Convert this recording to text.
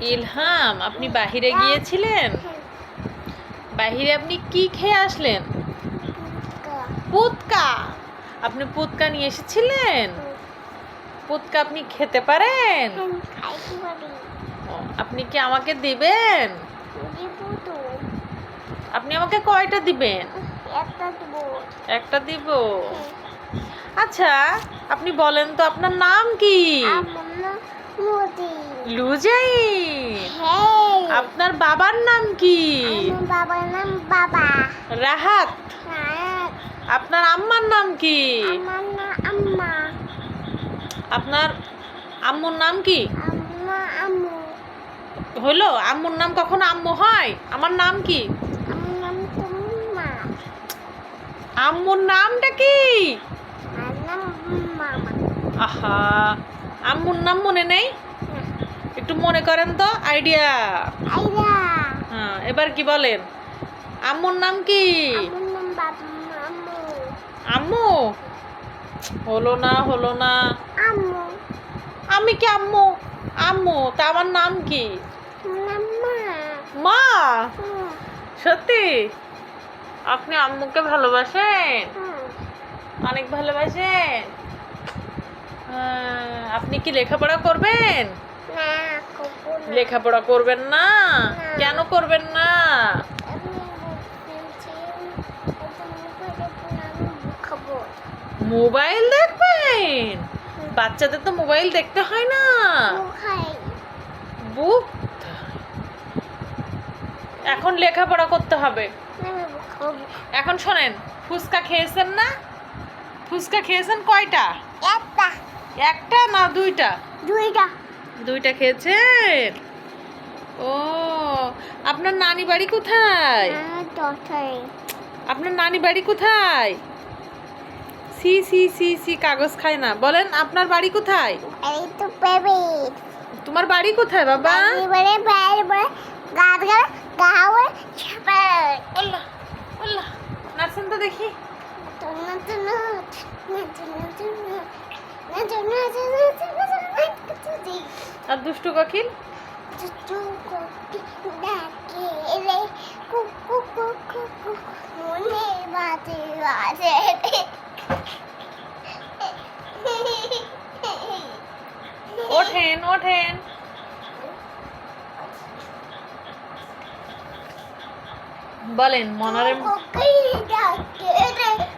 ইলহাম, আপনি বাহিরে গিয়েছিলেন? বাহিরে আপনি কি খেয়ে আসলেন? পুৎকা। আপনি পুৎকা নিয়ে এসেছিলেন? পুৎকা আপনি খেতে পারেন? ও, আপনি কি আমাকে দিবেন? আপনি আমাকে কয়টা দিবেন? একটা দিব। আচ্ছা, আপনি বলেন তো আপনার নাম কি? লুজাইন। আপনার বাবার নাম কি? বাবার নাম বাবা। রাহাত। আপনার আম্মার নাম কি? আমার নাম আম্মা। আপনার আম্মুর নাম কি? আম্মা আম্মু। হলো, আম্মুর নাম কখনো আম্মু হয়? আমার নাম কি? আমার নাম তোমা। আম্মুর নামটা কি? আমার নাম মামা। আহা, আম্মুর নাম মনে নেই? একটু মনে করেন তো, আইডিয়া। আইরা। হ্যাঁ, এবার কি বলেন? আম্মুর নাম কি? আমার নাম বাবা আম্মু। আম্মু? হলো না, হলো না। আম্মু। আমি কি আম্মু? আম্মু তা আমার নাম কি? নাম মা। মা? হুম, সত্যি? আপনি আম্মুকে ভালোবাসেন? হুম। অনেক ভালোবাসেন? আপনি কি লেখাপড়া করবেন? না, করবো না। লেখাপড়া করবেন না? না। কেন করবেন না? আমি বলছি, এটা মোবাইলে ফোন আমি খাবো। মোবাইল দেখবেন? বাচ্চাদের তো মোবাইল দেখতে হয় না। খাই। বুক। এখন লেখাপড়া করতে হবে। আমি খাবো। এখন শোনেন, ফুচকা খেয়েছেন না? ফুচকা খেয়েছেন কয়টা? একটা, একটা না দুইটা? দুইটা। দুইটা খেয়েছেন? ও, আপনার নানি বাড়ি কোথায়? দশটায়। আপনার নানি বাড়ি কোথায়? সি সি সি সি, কাগজ খায় না। বলেন আপনার বাড়ি কোথায়? এই তো বেবি। তোমার বাড়ি কোথায় বাবা? এবারে বাইরে বাইরে গাছ গাছ গাওয়ে ছাপে। আল্লাহ আল্লাহ, নাচেন তো দেখি। তোমরা তো না আর দুষ্টু কোকিল? মনে বাজে বাজে। ওঠেন ওঠেন। বলেন মনারে। কোকিল ডাকে রে।